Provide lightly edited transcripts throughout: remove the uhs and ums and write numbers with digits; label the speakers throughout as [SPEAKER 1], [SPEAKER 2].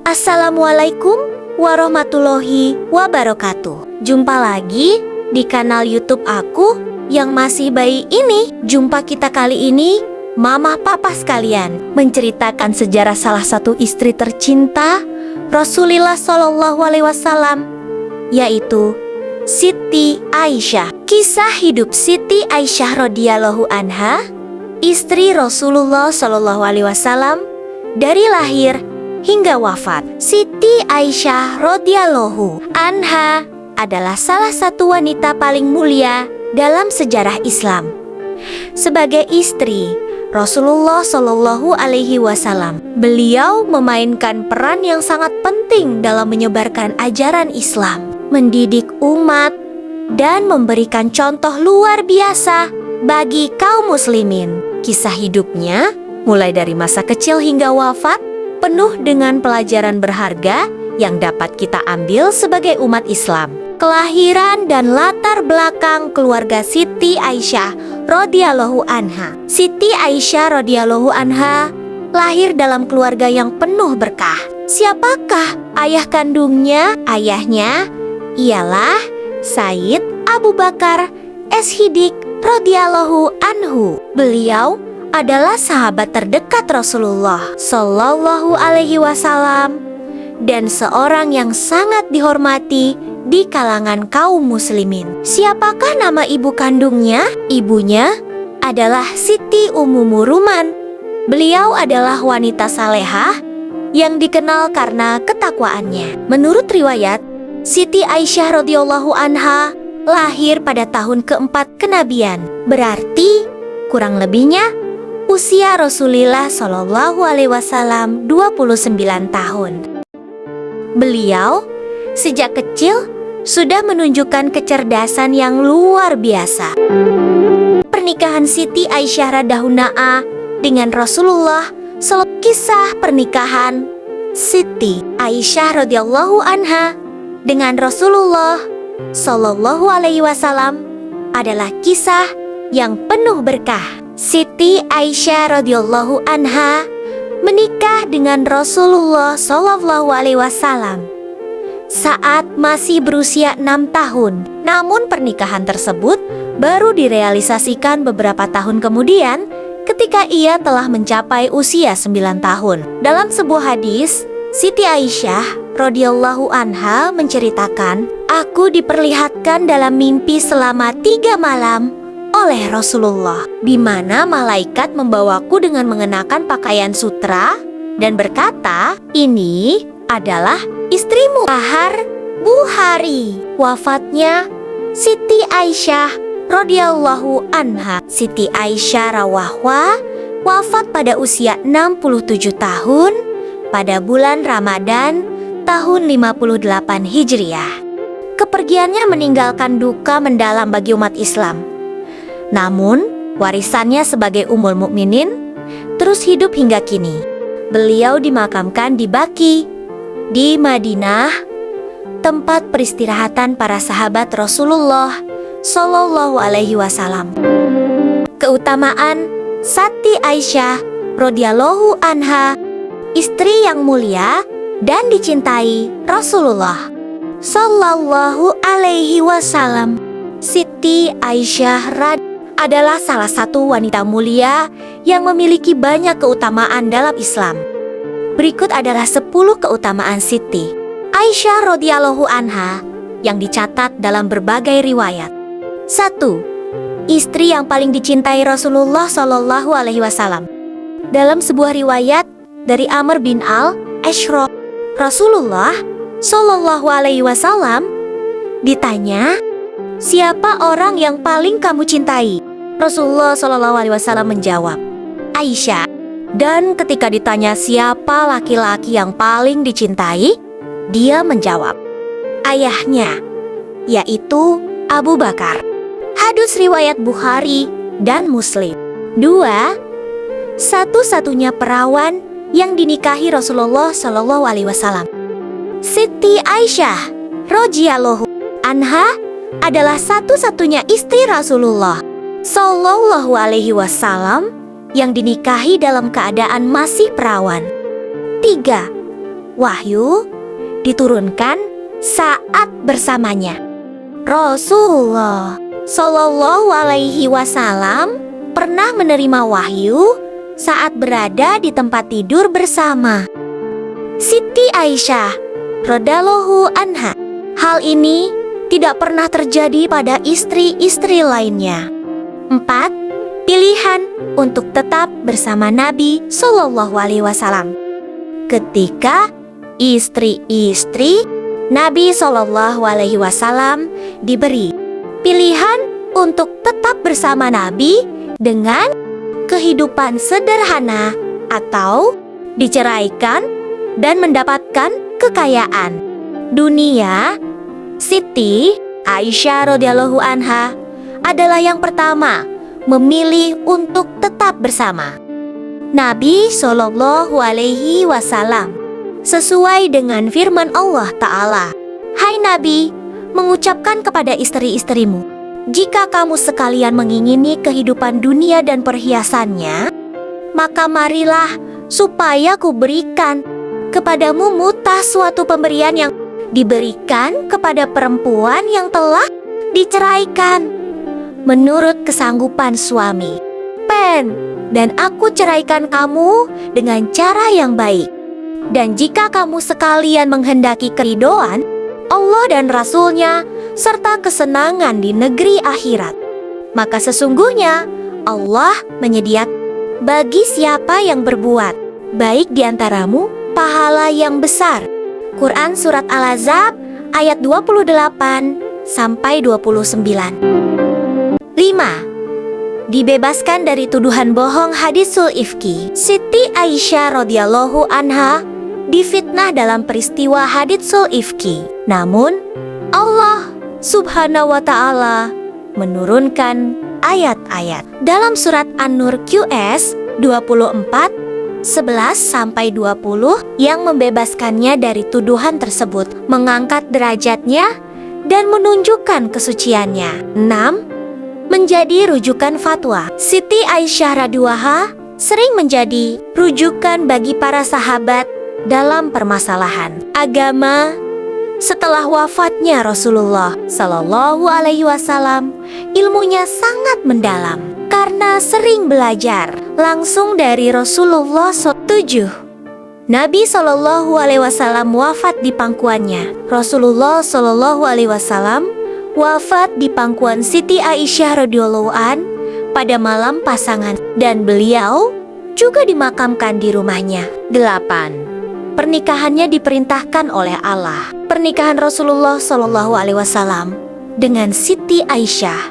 [SPEAKER 1] Assalamualaikum warahmatullahi wabarakatuh. Jumpa lagi di kanal YouTube aku yang masih bayi ini. Jumpa kita kali ini, mama papa sekalian, menceritakan sejarah salah satu istri tercinta Rasulullah Shallallahu Alaihi Wasallam, yaitu Siti Aisyah. Kisah hidup Siti Aisyah radhiyallahu anha, istri Rasulullah Shallallahu Alaihi Wasallam, dari lahir hingga wafat. Siti Aisyah radhiyallahu anha adalah salah satu wanita paling mulia dalam sejarah Islam. Sebagai istri Rasulullah Shallallahu Alaihi Wasallam, beliau memainkan peran yang sangat penting dalam menyebarkan ajaran Islam, mendidik umat, dan memberikan contoh luar biasa bagi kaum muslimin. Kisah hidupnya, mulai dari masa kecil hingga wafat, penuh dengan pelajaran berharga yang dapat kita ambil sebagai umat Islam. Kelahiran dan latar belakang keluarga Siti Aisyah radhiyallahu anha. Siti Aisyah radhiyallahu anha lahir dalam keluarga yang penuh berkah. Siapakah ayah kandungnya? Ayahnya ialah Sayyid Abu Bakar As-Siddiq radhiyallahu anhu. Beliau adalah sahabat terdekat Rasulullah Shallallahu Alaihi Wasallam dan seorang yang sangat dihormati di kalangan kaum muslimin. Siapakah nama ibu kandungnya? Ibunya adalah Siti Ummu Ruman. Beliau adalah wanita salehah yang dikenal karena ketakwaannya. Menurut riwayat, Siti Aisyah radhiyallahu anha lahir pada tahun keempat kenabian. Berarti kurang lebihnya usia Rasulullah Shallallahu Alaihi Wasallam 29 tahun. Beliau sejak kecil sudah menunjukkan kecerdasan yang luar biasa. Pernikahan Siti Aisyah radhiyallahu dengan Rasulullah. Kisah pernikahan Siti Aisyah radhiyallahu anha dengan Rasulullah Shallallahu Alaihi Wasallam adalah kisah yang penuh berkah. Siti Aisyah radhiyallahu anha menikah dengan Rasulullah Shallallahu Alaihi Wasallam saat masih berusia 6 tahun. Namun pernikahan tersebut baru direalisasikan beberapa tahun kemudian ketika ia telah mencapai usia 9 tahun. Dalam sebuah hadis, Siti Aisyah radhiyallahu anha menceritakan, "Aku diperlihatkan dalam mimpi selama 3 malam oleh Rasulullah, di mana malaikat membawaku dengan mengenakan pakaian sutra dan berkata, 'Ini adalah istrimu.'" Bahar Bukhari. Wafatnya Siti Aisyah radhiyallahu anha. Siti Aisyah rawahwa wafat pada usia 67 tahun pada bulan Ramadan tahun 58 Hijriah. Kepergiannya meninggalkan duka mendalam bagi umat Islam. Namun, warisannya sebagai Ummul Mukminin terus hidup hingga kini. Beliau dimakamkan di Baqi, di Madinah, tempat peristirahatan para sahabat Rasulullah Shallallahu Alaihi Wasallam. Keutamaan Siti Aisyah radhiyallahu anha, istri yang mulia dan dicintai Rasulullah Shallallahu Alaihi Wasallam. Siti Aisyah adalah salah satu wanita mulia yang memiliki banyak keutamaan dalam Islam. Berikut adalah 10 keutamaan Siti Aisyah radhiyallahu anha yang dicatat dalam berbagai riwayat. 1. Istri yang paling dicintai Rasulullah Shallallahu Alaihi Wasallam. Dalam sebuah riwayat dari Amr bin al-Ashra, Rasulullah Shallallahu Alaihi Wasallam ditanya, "Siapa orang yang paling kamu cintai?" Rasulullah Shallallahu Alaihi Wasallam menjawab, "Aisyah." Dan ketika ditanya siapa laki-laki yang paling dicintai, dia menjawab, "Ayahnya, yaitu Abu Bakar." Hadits riwayat Bukhari dan Muslim. 2. Satu-satunya perawan yang dinikahi Rasulullah Shallallahu Alaihi Wasallam. Siti Aisyah radhiyallahu anha adalah satu-satunya istri Rasulullah Shallallahu Alaihi Wasallam yang dinikahi dalam keadaan masih perawan. 3. Wahyu diturunkan saat bersamanya. Rasulullah Shallallahu Alaihi Wasallam pernah menerima wahyu saat berada di tempat tidur bersama Siti Aisyah radhiyallahu anha. Hal ini tidak pernah terjadi pada istri-istri lainnya. 4. Pilihan untuk tetap bersama Nabi Shallallahu Alaihi Wasallam. Ketika istri-istri Nabi Shallallahu Alaihi Wasallam diberi pilihan untuk tetap bersama Nabi dengan kehidupan sederhana atau diceraikan dan mendapatkan kekayaan dunia, Siti Aisyah radhiyallahu anha adalah yang pertama memilih untuk tetap bersama Nabi Shallallahu Alaihi Wasallam. Sesuai dengan firman Allah Ta'ala, "Hai Nabi, mengucapkan kepada istri-istrimu, jika kamu sekalian mengingini kehidupan dunia dan perhiasannya, maka marilah supaya kuberikan kepadamu mutah suatu pemberian yang diberikan kepada perempuan yang telah diceraikan menurut kesanggupan suami. Dan aku ceraikan kamu dengan cara yang baik. Dan jika kamu sekalian menghendaki keridhaan Allah dan Rasul-Nya serta kesenangan di negeri akhirat, maka sesungguhnya Allah menyediakan bagi siapa yang berbuat baik di antaramu pahala yang besar." Quran Surat Al-Ahzab ayat 28 sampai 29. 5. Dibebaskan dari tuduhan bohong hadisul ifki. Siti Aisyah radhiyallahu anha difitnah dalam peristiwa hadisul ifki. Namun Allah subhanahu wa ta'ala menurunkan ayat-ayat dalam surat An-Nur QS 24 11-20 yang membebaskannya dari tuduhan tersebut, mengangkat derajatnya dan menunjukkan kesuciannya. 6. Menjadi rujukan fatwa. Siti Aisyah radhiyallahu sering menjadi rujukan bagi para sahabat dalam permasalahan agama. Setelah wafatnya Rasulullah Sallallahu Alaihi Wasallam, ilmunya sangat mendalam karena sering belajar langsung dari Rasulullah. 7. Nabi Sallallahu Alaihi Wasallam wafat di pangkuannya. Rasulullah Sallallahu Alaihi Wasallam wafat di pangkuan Siti Aisyah radhiyallahu an pada malam pasangan, dan beliau juga dimakamkan di rumahnya. 8. Pernikahannya diperintahkan oleh Allah. Pernikahan Rasulullah Shallallahu Alaihi Wasallam dengan Siti Aisyah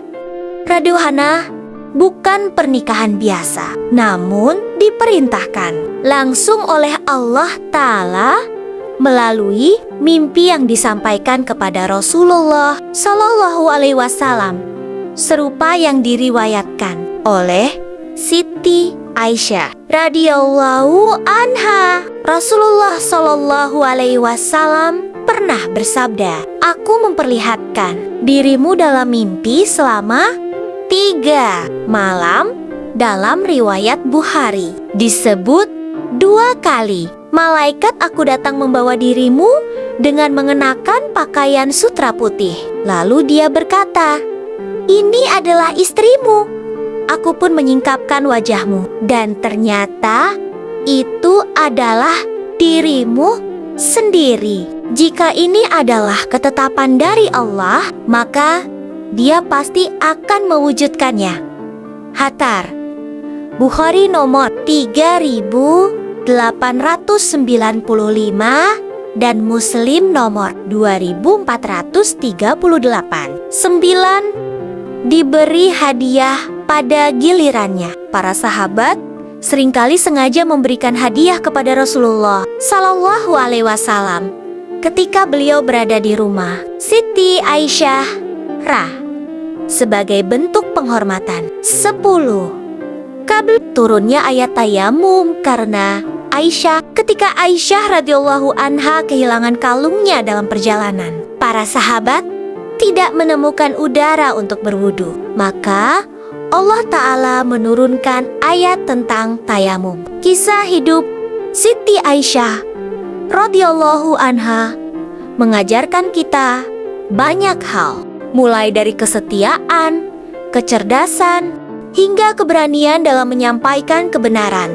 [SPEAKER 1] radhiyallahu anha bukan pernikahan biasa, namun diperintahkan langsung oleh Allah Ta'ala melalui mimpi yang disampaikan kepada Rasulullah Shallallahu Alaihi Wasallam, serupa yang diriwayatkan oleh Siti Aisyah radhiyallahu anha. Rasulullah Shallallahu Alaihi Wasallam pernah bersabda, "Aku memperlihatkan dirimu dalam mimpi selama 3 malam." Dalam riwayat Bukhari disebut 2 kali, "Malaikat aku datang membawa dirimu dengan mengenakan pakaian sutra putih." Lalu dia berkata, "Ini adalah istrimu." Aku pun menyingkapkan wajahmu, dan ternyata itu adalah dirimu sendiri. Jika ini adalah ketetapan dari Allah, maka Dia pasti akan mewujudkannya. Hatar Bukhari nomor 3895 dan Muslim nomor 2438. 9. Diberi hadiah pada gilirannya. Para sahabat seringkali sengaja memberikan hadiah kepada Rasulullah Sallallahu Alaihi Wasallam ketika beliau berada di rumah Siti Aisyah sebagai bentuk penghormatan. 10. Kabel turunnya ayat tayamum karena Aisyah ketika Aisyah radhiyallahu anha kehilangan kalungnya dalam perjalanan. Para sahabat tidak menemukan udara untuk berwudu, maka Allah Ta'ala menurunkan ayat tentang tayamum. Kisah hidup Siti Aisyah radhiyallahu anha mengajarkan kita banyak hal, mulai dari kesetiaan, kecerdasan, hingga keberanian dalam menyampaikan kebenaran.